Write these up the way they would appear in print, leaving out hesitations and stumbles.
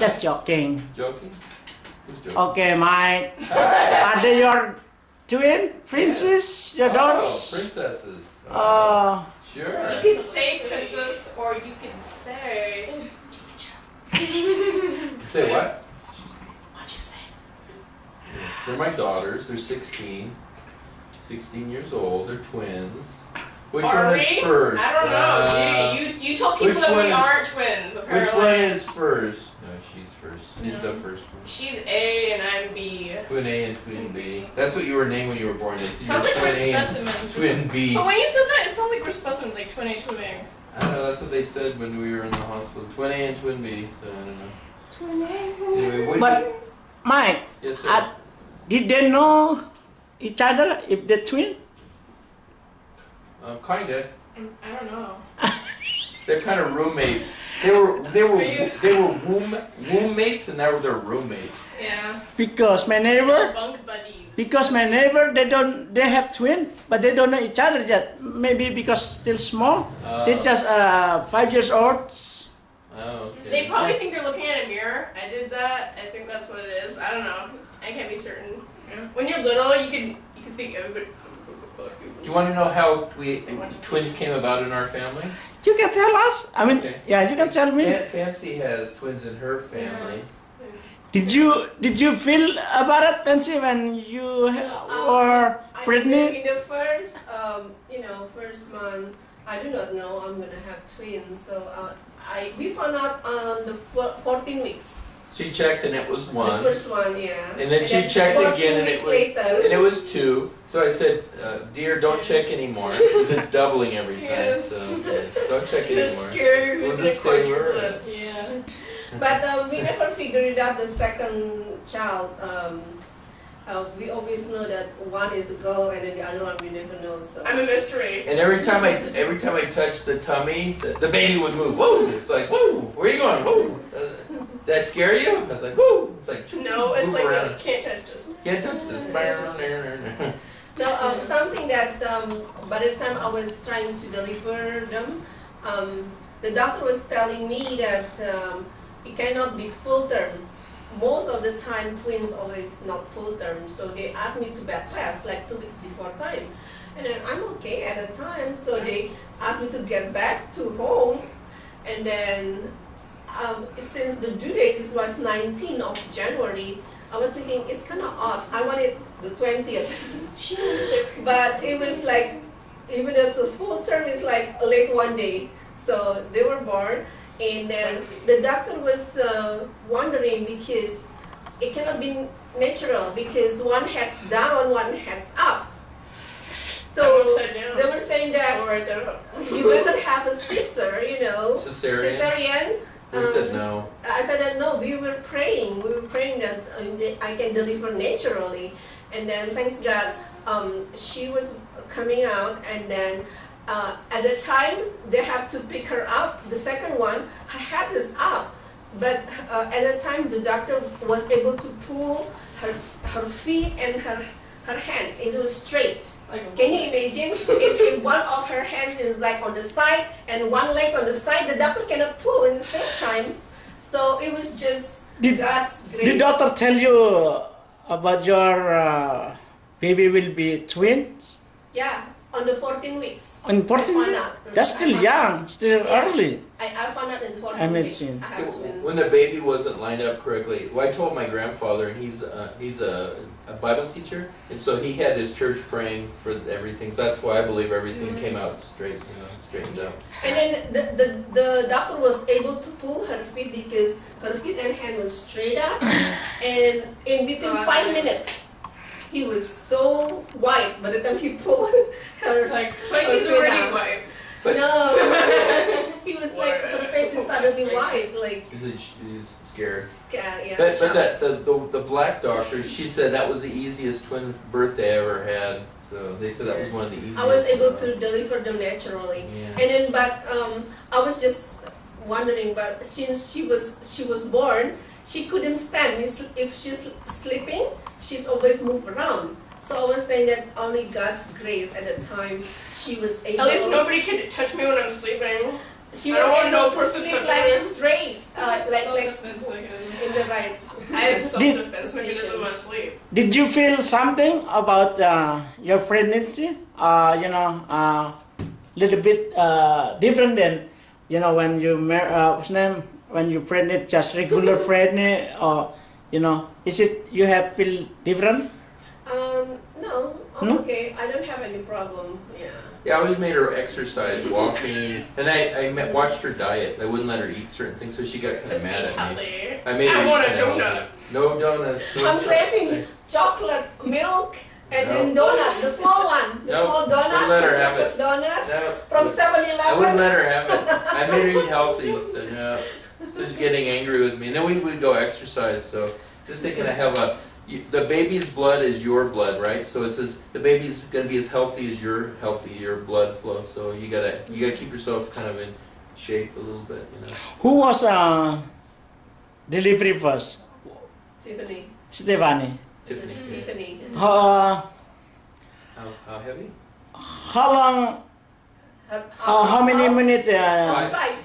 Just joking. Joking? Who's joking? Okay, Mike. Are they your twin princess? Your daughters? Oh, princesses. Sure. You can say princess, or you can say You say what? What'd you say? Yes. They're my daughters. They're 16 years old. They're twins. Which Are one is we? first? I don't know. You told people which that we one is- aren't twins. Apparently. Which one is first? No, she's first. She's the first one. She's A and I'm B. Twin A and twin B. That's what you were named when you were born. They see Sounds like we're twin A and specimens. twin B. But when you said that, it sounds like we're specimens, like twin A, twin A. I don't know. That's what they said when we were in the hospital. Twin A and twin B. So I don't know. Twin A, twin A. Anyway, what But Mike, yes, sir. did they know each other if they're twin? Kinda. I don't know. They're kind of roommates. They were womb mates, and now they're roommates. Yeah. Because my neighbor, Bunk buddies. they have twin, but they don't know each other yet. Maybe because still small. They're just 5 years old. Oh, okay. They probably think they're looking at a mirror. I did that. I think that's what it is. But I don't know. I can't be certain. Yeah. When you're little, you can think everybody. Do you want to know how twins came about in our family? You can tell us. I mean, Okay. yeah, you can tell me. Fancy has twins in her family. Did you feel about it, Fancy, when you were pregnant? In the first, first month, I do not know I'm gonna have twins. So we found out on the 14 weeks. She checked and it was one. The first one, yeah. And then she checked 14 again weeks later, and it was two. So I said, dear, don't check anymore because it's doubling every time. Yes. So yes, don't check It was anymore. scary. We'll Who's just gonna stay where we're quadruplets? Yeah. But we never figured out the second child. We always know that one is a girl and then the other one we never know. So I'm a mystery. And every time I touched the tummy, the baby would move. Whoa! It's like, whoa! Where are you going? Whoa! Did I scare you? I was like, whoa! It's like, No, it's move like around. this. Can't touch this. Can't touch this. no, something that by the time I was trying to deliver them, the doctor was telling me that it cannot be full term. Most of the time, twins always not full term, so they asked me to bed rest like 2 weeks before time. And then I'm okay at the time, so they asked me to get back to home. And then since the due date was 19th of January, I was thinking it's kind of odd. I wanted the 20th, but it was like, even though it's a full term, it's like late one day. So they were born. And then the doctor was wondering because it cannot be natural because one head's down, one head's up. So they were saying that you better have a scissor, cesarean. They said no. I said that no, we were praying that I can deliver naturally. And then thanks God, she was coming out and then at the time, they have to pick her up. The second one, her head is up. But at the time, the doctor was able to pull her feet and her hand. It was straight. Can you imagine if one of her hands is like on the side and one leg's on the side, the doctor cannot pull in the same time. So it was just God's grace. Did doctor tell you about your baby will be twins? Yeah. On the 14 weeks. On 14 weeks? That's still young, still early. I found out in 14 weeks. I have twins. When the baby wasn't lined up correctly, well, I told my grandfather, and he's a Bible teacher, and so he had his church praying for everything. So that's why I believe everything came out straight, straightened out. And then the doctor was able to pull her feet because her feet and hand was straight up, and in between 5 minutes. He was so white by the time he pulled her. It's like he's already white. No, he was like, her face is suddenly white, like. He's scared. Scared, yeah. But the black doctor, she said that was the easiest twins birth they ever had. So they said that was one of the easiest. I was able to deliver them naturally, yeah. and then I was just wondering, but since she was born, she couldn't stand. If she's sleeping, she's always moved around. So I was saying that only God's grace at the time she was able. At least nobody could touch me when I'm sleeping. She I don't want was no able to person sleep touching like her. straight, like Self-defense in the right. I have self-defense mechanism in my Position. sleep. Did you feel something about your pregnancy? Little bit different than when you what's name when you pregnant, just regular pregnant, or is it you have feel different? No, I'm No? okay. I don't have any problem. Yeah. Yeah, I always made her exercise, walking, and watched her diet. I wouldn't let her eat certain things, so she got kind of Just mad eat at me. healthy. I made her I eat want a kinda donut. healthy. No donuts. no I'm chocolate. craving chocolate milk and No. then donut, the small one, the No, small donut, wouldn't let her have chocolate it. donut No, from I wouldn't 7-Eleven. let her have it. I made her eat healthy, so no. Just getting angry with me. And then we would go exercise, so just thinking I have the baby's blood is your blood, right? So it says the baby's gonna be as healthy as your blood flow. So you gotta keep yourself kind of in shape a little bit, Who was delivery first? Tiffany. Stephanie. Tiffany. Tiffany. Uh, How heavy? how long? How many minutes?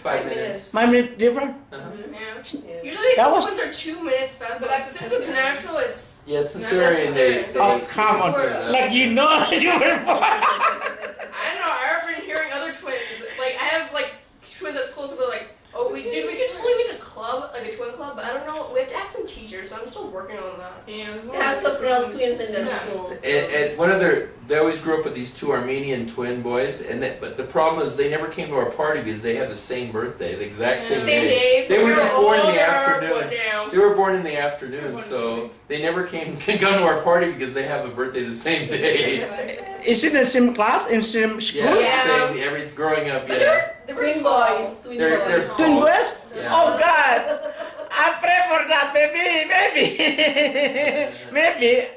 Five minutes. My minute different? Uh-huh. Yeah. Yeah. Usually That these was- ones are 2 minutes fast, but that's since it's natural, it's Yeah, not cesarean. necessary. They, So Oh, they- come on. before the- Like you know you were born. I don't know. I've been hearing other twins. Like I have like twins at school, so they're like, "Oh, we could totally make a club, like a twin club." But I don't know. We have to ask some teachers, so I'm still working on that. Yeah. They have several twins in their Yeah. school. and one of they always grew up with these two Armenian twin boys, but the problem is they never came to our party because they had the same birthday, the exact The same, same day. They but were we just born in the older, afternoon. but now- They were born in the afternoon, so they never can come to our party because they have a birthday the same day. Is it the same class in same school? Yeah, same. Growing up, But yeah. they were Twin tall. boys, twin They're- boys. they're Twin boys? Yeah. Oh God! I pray for that, maybe. Maybe.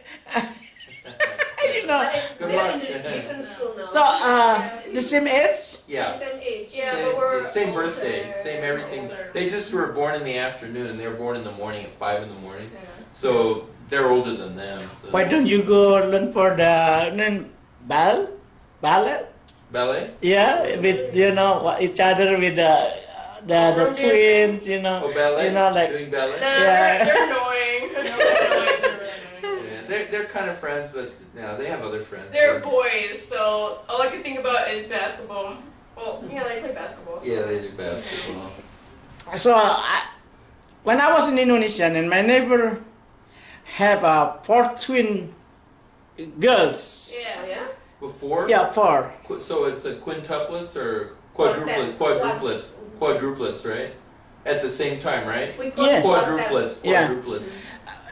Good They're luck. in a different school now. So, the same age? Yeah. Same age. Yeah, Same, but we're same older. birthday, same everything. Older. They just were born in the afternoon, and they were born in the morning at 5 in the morning. Yeah. So they're older than them. So. Why don't you go learn for the ballet? Ballet? Yeah, with each other with the twins, Oh, ballet? like Doing ballet? Nah, Yeah. they're annoying. Yeah, they're kind of friends, but no, they have other friends. They're but- boys, so all I can think about is basketball. Well, yeah, they play basketball. So. Yeah, they do basketball. So when I was in Indonesia, and my neighbor have 4 twin girls. Yeah. Oh, yeah? Before? Yeah, 4. So it's a quintuplets or Quartet. quadruplets, right? At the same time, right? We call Yes. it quartet. Yeah. Quadruplets.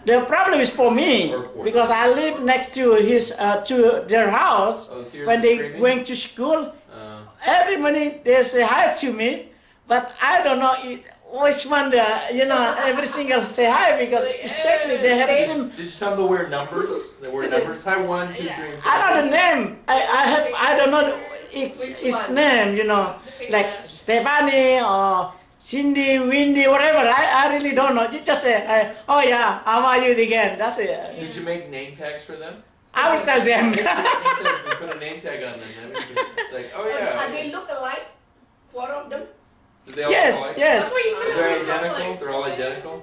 The problem is for me Or quartet. because I live next to their house. Oh, so you're When they screaming? going to school, Uh, every morning they say hi to me, but I don't know which one every single say hi because exactly they have same. did you tell them to wear numbers? They wear numbers. Hi, 1, 2, 3. I know the name. I don't know its one? name. The face Like mask. Stephanie or Cindy, Windy, whatever. I really don't know. You just say, oh yeah, how are you again? That's it. Did you make name tags for them? I will tell them. Make name tags and put a name tag on them. That means it's like, oh yeah. And they look alike, 4 of them. Do they all Yes, look alike? yes. That's what you do. They're It's not identical. like- They're all identical.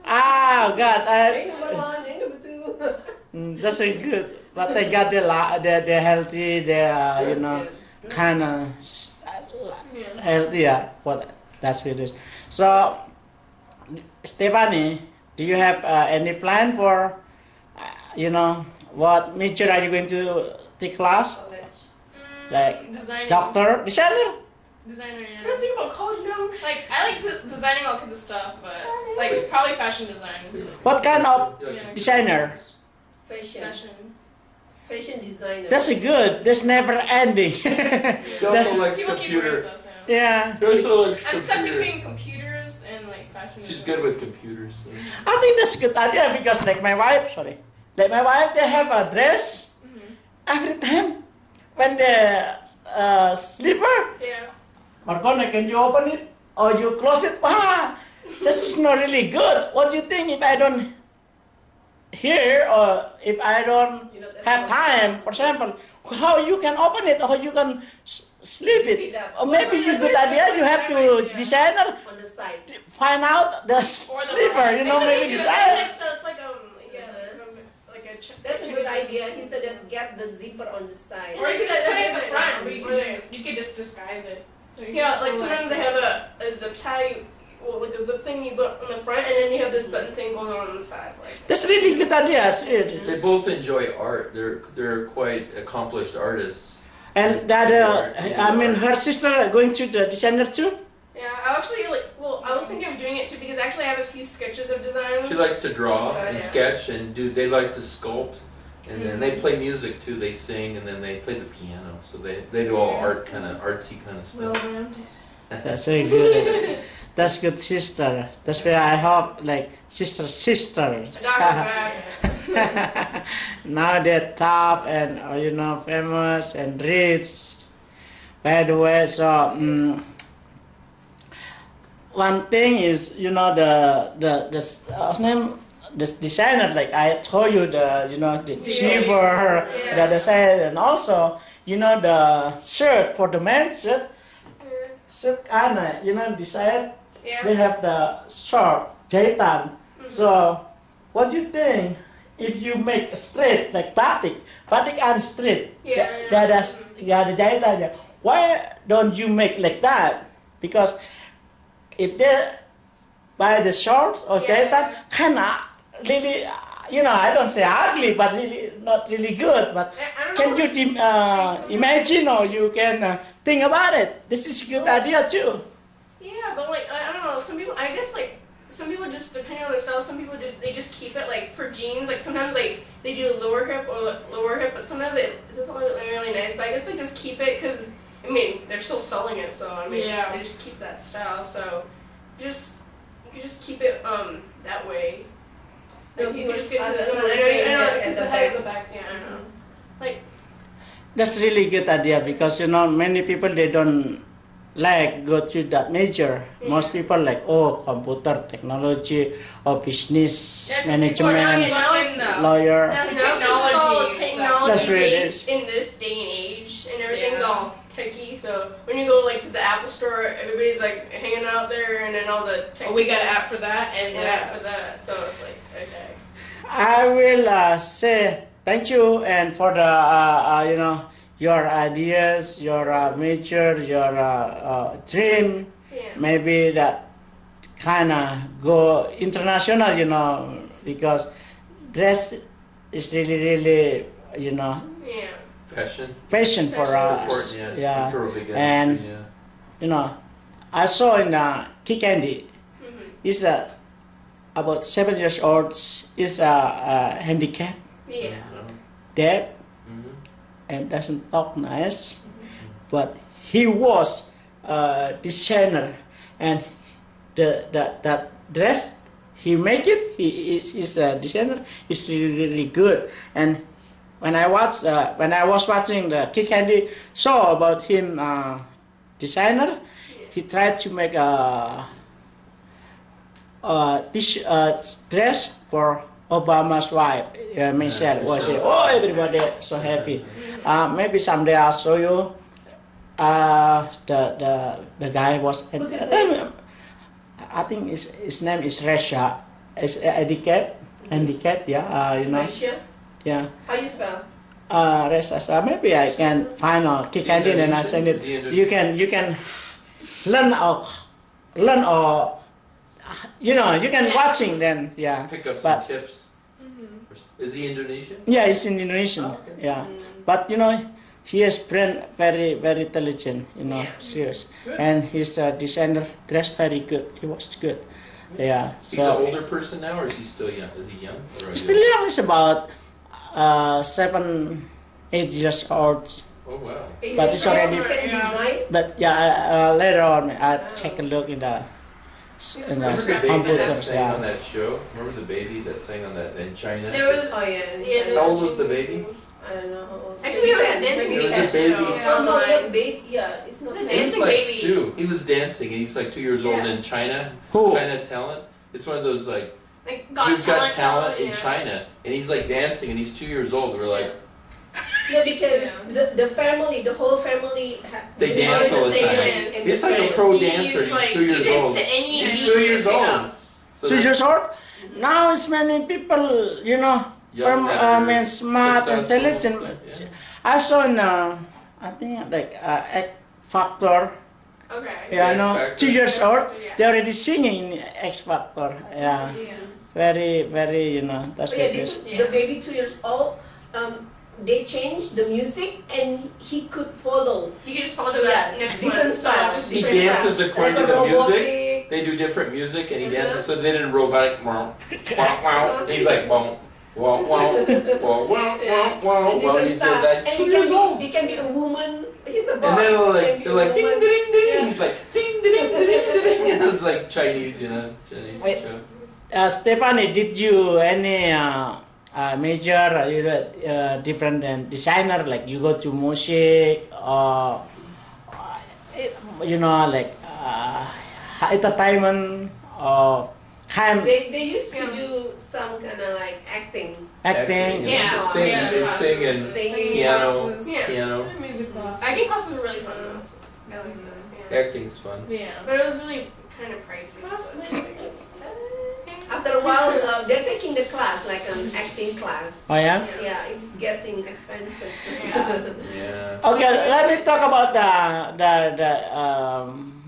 Ah, God, Egg number 1, egg number 2. that's very good. But they got they're healthy. They're kind of Yeah. healthy. Yeah, what that's what it is. So, Stephanie, do you have any plan for, what major are you going to take class? College. Like Designing. Doctor, designer? Designer, yeah. I don't think about college now. Like, I like designing all kinds of stuff, but, like, probably fashion design. What kind of Yeah. designer? Fashion. Fashion. Fashion designer. That's a good. That's never ending. She That's- also likes People keep wearing computer. stuff now. yeah, She also likes I'm stuck computer. between computers and, like, fashion She's design. good with computers. So. I think that's a good idea because like my wife, they have a dress Mhm. every time when they sleeper. Yeah. Marcona, can you open it or you close it? Ah, this is not really good. What do you think if I don't here, or if I don't You know, that have time, for example, how you can open it or you can sleep Zip it. it up. Or maybe you good idea, you have to designer on the side. find out the sleeper, you know, maybe design. It's like like a. That's a good idea. Instead of get the zipper on the side. Or you could just put it at the front. Or you could just disguise it. So you Yeah, just like go sometimes they have a zip tie, well, like a zip thing you put on the front, and then you have this button thing going on the side. Like. That's really good idea. They both enjoy art. They're quite accomplished artists. And that, I mean, her sister going to the designer too? Yeah, I actually I was thinking of doing it too because actually I have a few sketches of designs. She likes to draw So, and yeah. sketch and do. They like to sculpt, and then they play music too. They sing and then they play the piano. So they do all art kind of artsy kind of well stuff. rounded. That's very good. That's good sister. That's why I hope like sister. I got her back. Now they're top and you know famous and rich. By the way, so one thing is you know what's name the designer like I told you the you know the cheaper the design and also you know the shirt for the men shirt kinda you know design. Yeah. They have the short jahitan. So, what do you think if you make straight like batik and straight? Yeah. That's the jahitan. Why don't you make like that? Because if they buy the shorts or jahitan, kinda really, you know, I don't say ugly, but really not really good. But I don't can know. you imagine or you can think about it? This is a good idea too. Yeah, but like I don't know. Some people, I guess like some people just depending on their style. Some people they just keep it like for jeans. Like sometimes they do lower hip or lower hip, but sometimes it doesn't look really nice. But I guess they just keep it because I mean they're still selling it, so I mean they just keep that style. So you can just keep it that way. No, Like, he you can was just get to the, asking I the same know at because the it has back. the back. Yeah, I don't know. Like That's really good idea because you know many people they don't like go through that major. Most people like computer technology or business management, lawyer. now it's all technology That's really based in this day and age, and everything's all techy. So when you go like to the Apple store, everybody's like hanging out there, and then all the tech. We got an app for that and an app for that. So it's like okay. I will say thank you and for the you know your ideas, your major, your dream. Yeah. Maybe that kind of go international, you know, because dress is really you know Yeah. Fashion. passion for Fashion. us. Important, Yeah. It's a real big And industry, yeah. you know, I saw in Key Candy, is about 7 years old, is handicapped, Yeah. deaf, Mhm. and doesn't talk nice, but he was a designer, and that dress he make it. He is a designer. Is really good. And when I was watching the Kid Candy show about him designer, he tried to make this dress for Obama's wife, Michelle. Was it? Oh, everybody so happy. Maybe someday I'll show you. The guy was. What's his name? I think his name is Resha. It's handicap. Yeah. You know. Malaysia? Yeah. How you spell? Resha. So maybe I can find a Kid Candy and I send it. You can learn or you know you can watching then Pick up some but tips. Is he Indonesian? yeah it's in Indonesian yeah but you know he is brain very intelligent you know serious and his designer dress very good he was good yeah He's an so older person now, or is he still young? Is he young? Or still young is about 7-8 years old Oh wow. But it's already- You can design? but yeah later on I take a look in the Remember the baby that computers sang on yeah that show? Remember the baby that sang on that in China? There was Oh yeah. Yeah, How old was the baby? I don't know how old. actually there was a Maybe dancing 10, baby. There was a baby. Yeah. Oh no, not baby. Yeah, it's not. The He was dancing like baby. 2. He was dancing, and he's like 2 years old Yeah. in China. Who? China talent. It's one of those like Like You've got talent in yeah. China, and he's like dancing, and he's 2 years old. We're like, Yeah, because the family, the whole family, they dance all the They time. dance. He's like a pro dancer. He's He's 2 years he old. To any He's beat 2 years you pick old. up. So 2 that's years old. Now it's many people, you know, young, smart, successful and intelligent. stuff, yeah. I saw in, I think like X Factor. Okay. Yeah, X no, Factor. 2 years old. Yeah. They're already singing in X Factor. Yeah, Yeah. very, you know, that's Oh, yeah, what it this is. is the baby 2 years old. They changed the music and he could follow. You can just follow the Yeah, next different one. styles. He different dances styles. according Like to a the music. robotic. They do different music, and he Uh-huh. dances. So they did a robotic wow, wow, wow. And he's like wow, wow, wow, wow, wow, wow, wow. And Well, different he's styles. that's And 2 years old. he can be a woman. He's a boy. And then He can be they're a like ding, woman. ding, ding. Yeah. He's like ding, ding, ding, ding, ding. It's like Chinese, you know, Chinese Wait. show. Stephanie, did you any major, you know, different than designer, like you go to music or, you know, like entertainment or kind They used to Yeah. do some kind of like acting. acting? you know, Yeah. sing, Yeah, they classes. sing and Singing piano, classes. Yeah. piano. Music class. Acting classes were really fun though. I liked them. Yeah. Acting's fun. Yeah. But it was really kind of pricey. So it's like, After a while, they're taking the class, like an acting class. Oh yeah. Yeah, it's getting expensive. Yeah. Yeah. Okay, let me talk about the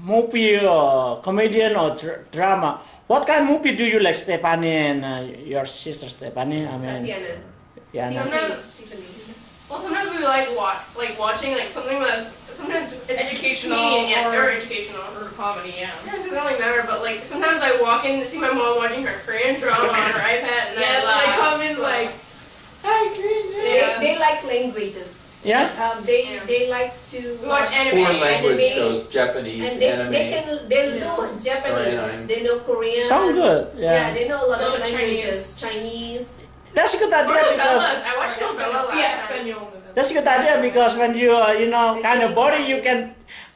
movie or comedian or drama. What kind of movie do you like, Stephanie, and your sister Stephanie? I mean, Tatiana. yeah. Tiffany. Well, sometimes we like watching like something that's sometimes it's Educational comedian, yeah, or- or educational. Or comedy, yeah. Yeah, it doesn't really matter, but like sometimes I walk in and see my mom watching her Korean drama on her iPad, and Yes, I laugh. they come in so- like, hi, Korean Yeah. They like languages. Yeah? They like to We watch anime. Foreign language anime, shows, Japanese, and they anime. know Japanese, Korean. they know Korean. Sound good. Yeah, Yeah. they know a lot Little of languages. Chinese. That's a good Or idea because novellas. I watched novella last Yeah, time. Espanol. that's a good idea because when you you know kind of body you can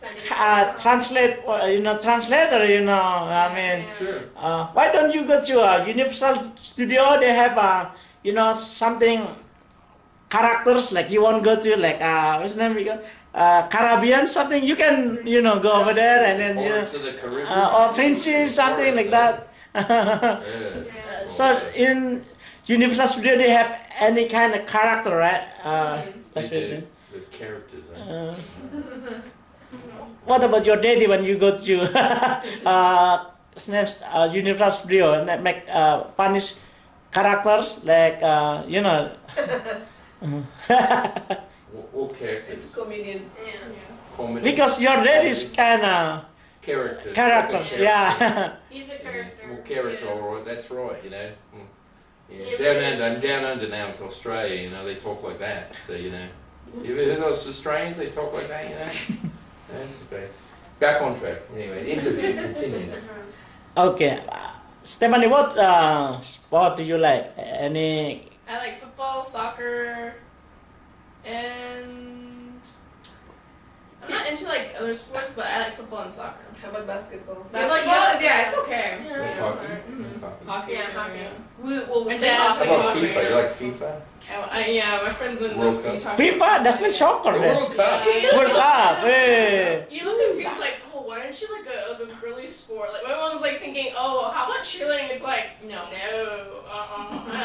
Spanish. translate you know translator you know I mean Sure. why don't you go to a Universal Studio? They have you know something characters like you want to go to like what's the name we go Caribbean something you can you know go over there and then you know, Lawrence of the Caribbean. or Princess something like that. Yeah. So in Universal Studio they have any kind of character, right? They That's what do. it With characters. is. What about your daddy when you go to Universal Studio and make funny characters like you know? What It's characters? a comedian. Yeah. Comedy. Because your daddy's kind of characters. characters, yeah. He's a character. Well, character, Yes. right, that's right, you know. Yeah. Yeah, Down but- under, I'm down under now in Australia, you know, they talk like that, so, you know. You ever heard those Australians, they talk like that, you know? That's okay. Back on track. Anyway, interview continues. Okay, Stephanie, what sport do you like? Any? I like football, soccer, and I'm not into like other sports, but I like football and soccer. How about basketball? Basketball, yeah, it's okay. Yeah. Hockey. Mhm. Hockey. Hockey, Yeah, too, hockey. yeah. Well, And play Dad How hockey. about Hockey, FIFA? You yeah. like FIFA? Yeah, my friends in World Cup. FIFA? That's been soccer. The Then. World Cup. World Cup. Hey. You look confused, like, oh, why aren't you like a girly sport? Like, my mom's like thinking, oh, how about cheerleading? It's like, No. I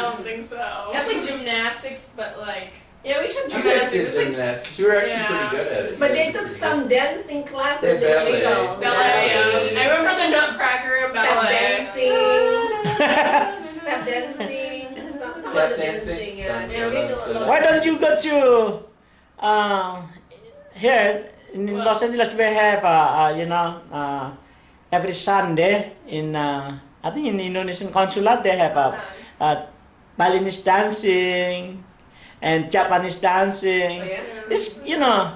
don't think so. That's like gymnastics, but like yeah, we took You guys gymnastics. did It's like gymnastics. You were actually Yeah. pretty good at it. But You they were took pretty some good. dancing class They're when they were ballet. little. ballet. Ballet. I remember the Nutcracker and Tap ballet. dancing, tap dancing, some Tap other dancing. dancing. Yeah, Yeah, they know a lot. Why don't you go to here in Well- Los Angeles? We have you know every Sunday in I think in Indonesian consulate they have Balinese dancing and Japanese dancing. Oh, yeah? It's you know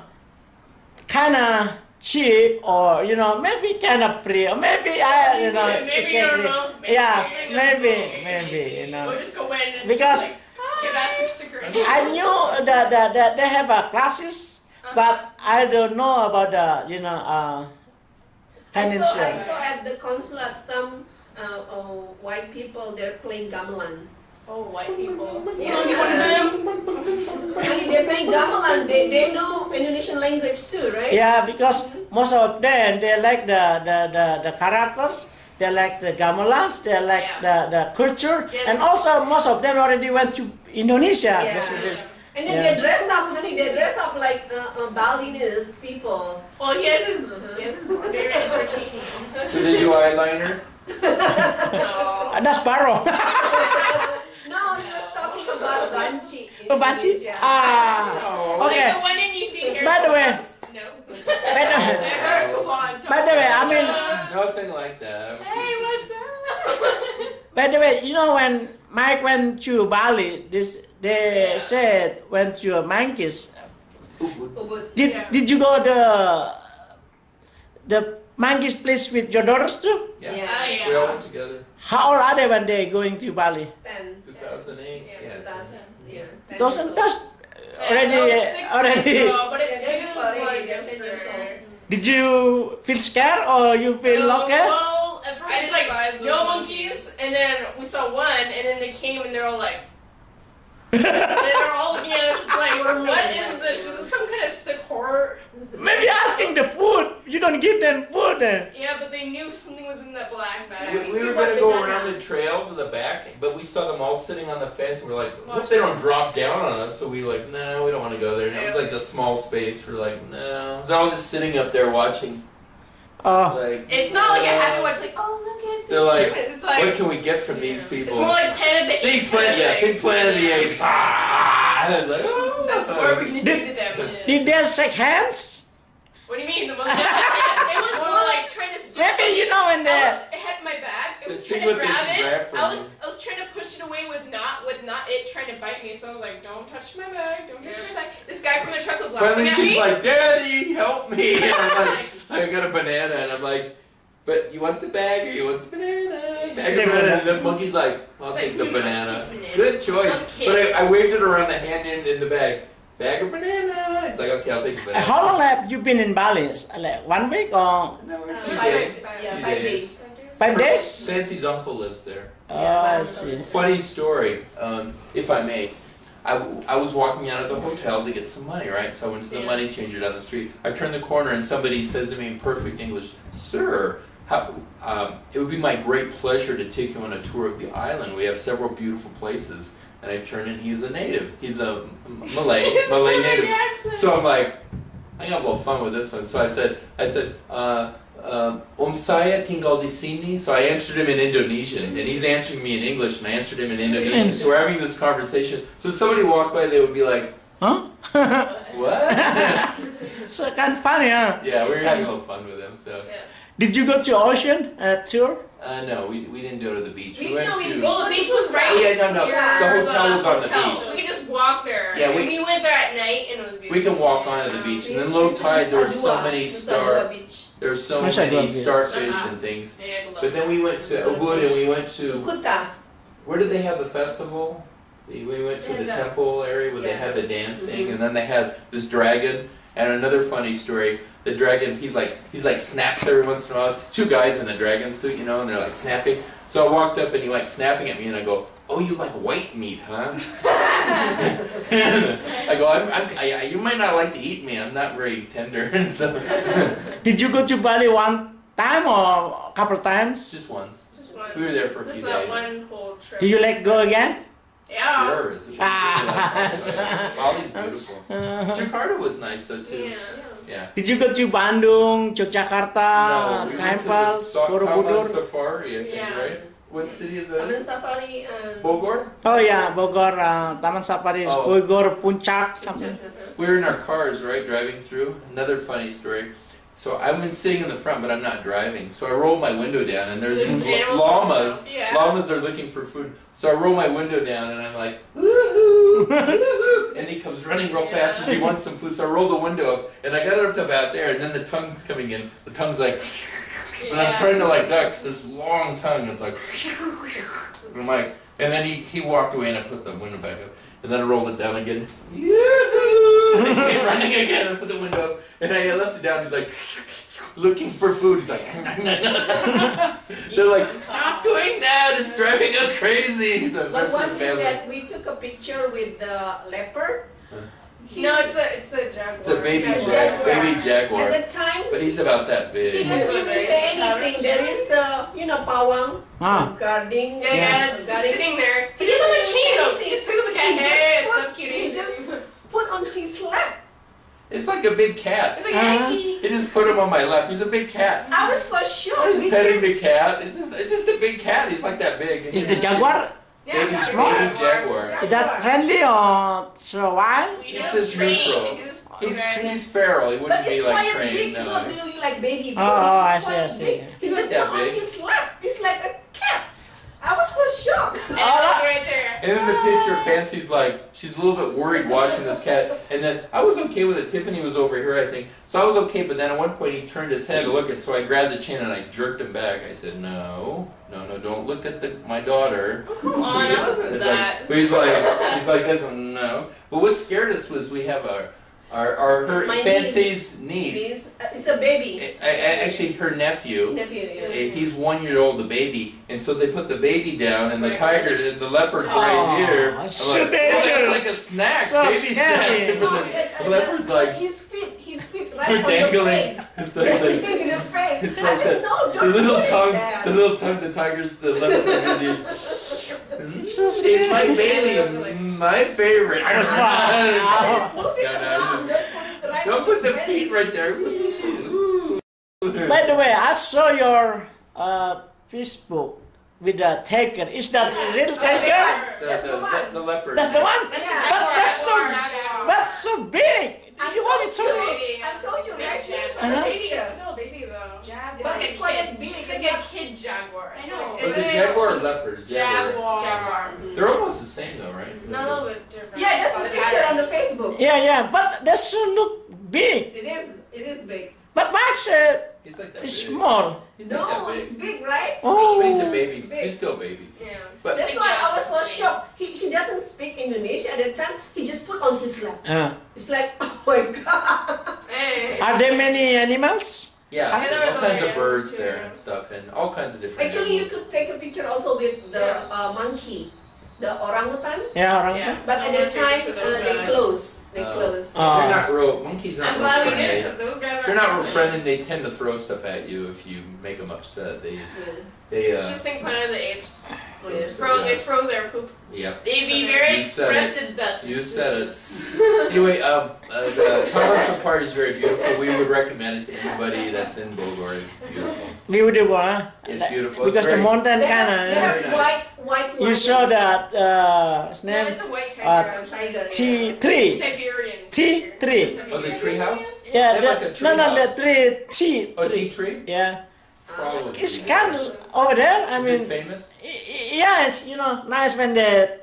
kind of cheap or you know maybe kind of free or maybe I you know Maybe it's you don't agree. know. Yeah, Something maybe that's- maybe you know We'll just go in and Because- just, like, give aspects to Korean. I knew that they have classes, but I don't know about the you know I financial. saw at the consulate some white people, they're playing gamelan. Oh, white people. You want to be one of them? Honey, they're playing gamelan. They know Indonesian language too, right? Yeah, because most of them they like the characters, they like the gamelans, they like the culture, Yeah. and also most of them already went to Indonesia. Yeah. That's what it is. And then Yeah. they dress up, honey. They dress up like Balinese people. Well, he has his Uh-huh. very entertaining. Do they do eyeliner? No. That's Baro. No, he was talking about banci. in Oh, Banci? Indonesia. Ah, Like okay. the one in you see hair By the way- salons? No. By the way- Hair salon. By the way, I mean, Nothing like that. I was Hey, just- what's up? by the way, you know when Mike went to Bali, they said went to a monkeys. Ubud. Did you go the monkeys place with your daughters too? Yeah. Yeah. We all went together. How old are they when they going to Bali? 10. 2008. Yeah, Yeah. 2000. Yeah. 10 Those years old. that's already That was 6 years already. ago, but it Yeah, they're feels already- like they're 10 years yesterday. Did you feel scared or you feel okay? Well, at first I it's like, despise those yo monkeys. monkeys, and then we saw one, and then they came and they're all like, and they're all looking at us like, what is this? This is some kind of sick horror. Maybe asking the food. You don't give them food. Yeah, but they knew something was in that black bag. We were gonna go around the trail to the back, but we saw them all sitting on the fence, and we're like, hope they don't drop down on us. So we like, no, we don't want to go there. And it was like a small space. We're like, no. They're all just sitting up there watching. Oh, Like, It's not like a happy watch, like, oh, look at this. They're like, it's what like, can we get from these it's people? more like Planet of the Big Apes. Planet, kind of yeah, thing. Big Planet of the Apes. Ah! And I was like, oh, That's what we're gonna do to them. did they shake hands? What do you mean? The monkey it was more like trying to steal Maybe you know when they. it had my bag. It was Just see trying to what they grab can it. grab from I was trying to push it away with not it trying to bite me. So I was like, "Don't touch my bag! Don't touch my bag!" This guy from the truck was laughing Finally, at she's me. like, Daddy, help me. And I'm like, I got a banana, and I'm like, but you want the bag or you want the banana? Bag or banana? And the monkey's like, I'll It's take like, the I'll banana. take banana. Good choice. Okay. But I waved it around the hand in the bag. Bag or banana? It's like, okay, I'll take the banana. How long have you been in Bali? Like 1 week or No, a few 5 days. days. Yeah, Few 5 days. days. 5 days? Fancy's uncle lives there. Oh, I see. Funny story, if I may. I was walking out of the hotel to get some money, right? So I went to the money changer down the street. I turned the corner and somebody says to me in perfect English, "Sir, it would be my great pleasure to take you on a tour of the island. We have several beautiful places." And I turned and he's a native. He's a Malay native. So I'm like, I got a little fun with this one. So I said, saya tinggal di sini. So I answered him in Indonesian, and he's answering me in English, and I answered him in Indonesian. So we're having this conversation. So if somebody walked by, they would be like, Huh? what? So kind of funny, huh? Yeah, we were having a little fun with him. So Did you go to ocean tour? no, we didn't go to the beach. We We- went no, we to. Well, the beach was right. Oh, yeah, no. here. The hotel was on the hotel. beach. We could just walk there. Yeah, And we went there at night, and it was beautiful. We can walk onto the beach, and then low tide there were so many there were so Nusa Dua many Beach. starfish and things. Yeah, I love But then we went to Ubud and we went to Kuta. where did they have the festival? We went to the Yeah. temple area where they Yeah. had the dancing, and then they had this dragon. And another funny story: the dragon, he's like snaps every once in a while. It's two guys in a dragon suit, you know, and they're like snapping. So I walked up and he like snapping at me, and I go, "Oh, you like white meat, huh?" I go, you might not like to eat me. I'm not very tender, and so Did you go to Bali one time or a couple times? just once. Just one. We were there for a Just few that days. one whole trip. Do you like go again? Yeah. Sure, it's Bali's beautiful. Jakarta was nice though too. Yeah. Did you go to Bandung, Yogyakarta, No, we went to the temples, Taman Borobudur? Safari, I think, Yeah. right? What city is Taman that? Safari and Bogor? Oh yeah, Bogor, Taman Safari, Oh. Bogor, Puncak, something. We were in our cars, right, driving through. Another funny story. So I've been sitting in the front, but I'm not driving. So I roll my window down, and there's these There's animals llamas. Yeah. Llamas, they're looking for food. So I roll my window down, and I'm like, woohoo, woohoo. And he comes running real fast because he wants some food. So I roll the window up, and I got it up to about there, and then the tongue's coming in. The tongue's like, and I'm trying to like duck this long tongue. And it's like, and I'm like, and then he walked away, and I put the window back up. And then I rolled it down again. Yoo-hoo! And he came running again and put the window up. And I left it down. He's like, looking for food. He's like, they're like, stop doing that! It's driving us crazy. The But rest one of the thing family. that we took a picture with the leopard. He No, was- it's a jaguar. It's a baby Jaguar. baby jaguar, At the time, but he's about that he big. doesn't even say anything. There is pawang Ah. guarding. Yeah, it's just guarding. sitting there. He He doesn't doesn't have a chain say though. anything. He just picks up a cat. He just Hey, it's put- so cute. he just put on his lap. It's like a big cat. It's like, hey, Uh-huh. He just put him on my lap. He's a big cat. I was so I shocked was petting because the cat. It's just a big cat. He's like that big. Is the jaguar yeah, Baby, small? baby jaguar. is that friendly or so wild? We He's just just trained. neutral. He just- He's okay. he's feral. He but wouldn't it's be like quite trained. big. It's No. not really like baby. Oh, I It's see, quite I see. big. He He's just not put that on big. his lap. It's like a cat. I was so shocked. And it was right there. And in the picture, Fancy's like, she's a little bit worried watching this cat. And then I was okay with it. Tiffany was over here, I think. So I was okay, but then at one point he turned his head to look at, so I grabbed the chain and I jerked him back. I said, no, don't look at my daughter. Oh, come on, that wasn't It's that. like, but he's like this, no. But what scared us was we have her My Fancy's niece. It's a baby. Actually, her nephew. Nephew, yeah. He's 1 year old, the baby, and so they put the baby down, and the Right. tiger, the leopard's Oh, right here. I'm it's so like, dangerous. it's like a snack, So baby scary. snack. The leopard's like, his feet right they're on the dangling. face. It's like, In the face. it's I like said, no, the don't little put tongue, it there. the little tongue, the tiger's, the leopard. So It's my scary. baby, my favorite. I said, move it No, no, around. Don't put the feet right there. By the way, I saw your Facebook with the tiger. Is that a real tiger? The leopard. That's the one. Yeah. But Jaguar. that's so big. You want to tell me? Baby. I told you, right? It's Uh-huh. a baby. It's still a baby though. Jaguar. But it's quite kid. big. It's It's like a not- kid jaguar. I know. Was it It's jaguar or cute. leopard? Jaguar. Jaguar. They're almost the same though, right? Not a little bit different. Yeah, that's the But picture on the Facebook. Yeah, but they so look big. It is big. But Max He's like that is big. small. He's not No, that it's big. big, right? But he's a Oh, baby. Big. He's still a baby. Yeah. But That's why I was so shocked. He doesn't speak Indonesian at that time. He just put on his lap. It's like, oh my god. Hey. are there many animals? yeah, Yeah, there was all kinds other of birds animals, too. there and stuff, and all kinds of different. Actually, you animals. could take a picture also with the monkey, the orangutan. Yeah, orang. Yeah. But at that time, they close. They Oh. close. They're not real. Monkeys I'm aren't real glad we friendly. did because those guys are. They're not real friendly. They tend to throw stuff at you if you make them upset. They Just think Planet of the Apes. Yeah. They froze their poop. Yep. They'd be very You said it. expressive about You this. said it. Anyway, the Thailand Safari is very beautiful. We would recommend it to anybody that's in Bogor. It's beautiful. Beautiful, huh? It's beautiful. Because it's the very, mountain They kind have, they of. have Very nice. white You lion. saw that his No, name it's a white tiger. Tiger. T3. Siberian. T3. Siberian. Oh, the treehouse? Yeah, They have like a no, tree the house. T. Oh, tea tree? Yeah, Probably. it's kind of over there. I Is mean, it famous? yeah, it's nice when they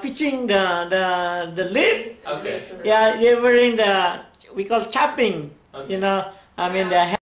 pitching the leaf. Okay. Yeah, they're wearing we call chopping. Okay. I mean they